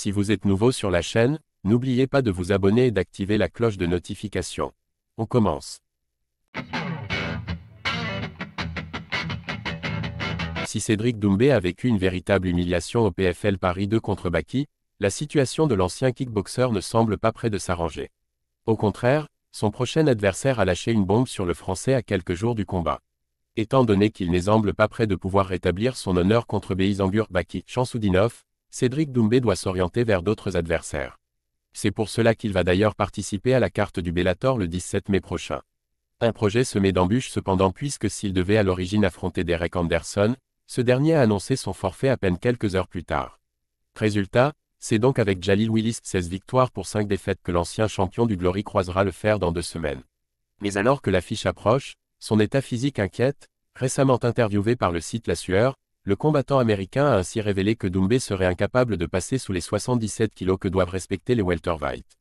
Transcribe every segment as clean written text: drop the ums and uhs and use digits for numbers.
Si vous êtes nouveau sur la chaîne, n'oubliez pas de vous abonner et d'activer la cloche de notification. On commence. Si Cédric Doumbé a vécu une véritable humiliation au PFL Paris 2 contre Baki, la situation de l'ancien kickboxer ne semble pas près de s'arranger. Au contraire, son prochain adversaire a lâché une bombe sur le Français à quelques jours du combat. Étant donné qu'il n'est semble pas près de pouvoir rétablir son honneur contre Beizangur Baki Chamsoudinov, Cédric Doumbé doit s'orienter vers d'autres adversaires. C'est pour cela qu'il va d'ailleurs participer à la carte du Bellator le 17 mai prochain. Un projet semé d'embûches cependant puisque s'il devait à l'origine affronter Derek Anderson, ce dernier a annoncé son forfait à peine quelques heures plus tard. Résultat, c'est donc avec Jalil Willis 16 victoires pour 5 défaites que l'ancien champion du Glory croisera le fer dans 2 semaines. Mais alors que l'affiche approche, son état physique inquiète. Récemment interviewé par le site La Sueur, le combattant américain a ainsi révélé que Doumbé serait incapable de passer sous les 77 kg que doivent respecter les welterweights.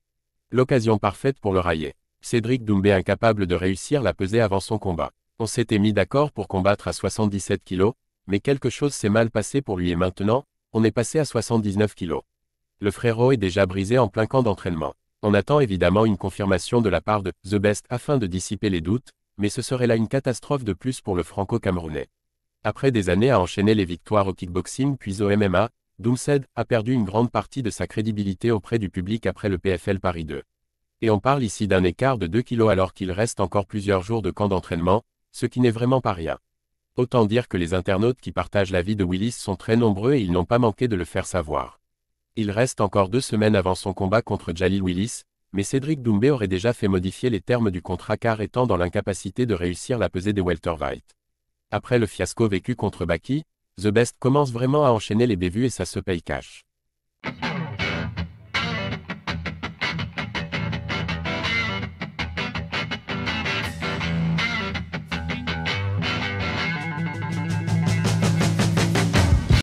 L'occasion parfaite pour le railler. Cédric Doumbé incapable de réussir la pesée avant son combat. On s'était mis d'accord pour combattre à 77 kg, mais quelque chose s'est mal passé pour lui et maintenant, on est passé à 79 kg. Le frérot est déjà brisé en plein camp d'entraînement. On attend évidemment une confirmation de la part de The Best afin de dissiper les doutes, mais ce serait là une catastrophe de plus pour le franco-camerounais. Après des années à enchaîner les victoires au kickboxing puis au MMA, Doumbé a perdu une grande partie de sa crédibilité auprès du public après le PFL Paris 2. Et on parle ici d'un écart de 2 kg alors qu'il reste encore plusieurs jours de camp d'entraînement, ce qui n'est vraiment pas rien. Autant dire que les internautes qui partagent l'avis de Willis sont très nombreux et ils n'ont pas manqué de le faire savoir. Il reste encore 2 semaines avant son combat contre Jalil Willis, mais Cédric Doumbé aurait déjà fait modifier les termes du contrat car étant dans l'incapacité de réussir la pesée des welterweights. Après le fiasco vécu contre Baki, The Best commence vraiment à enchaîner les bévues et ça se paye cash.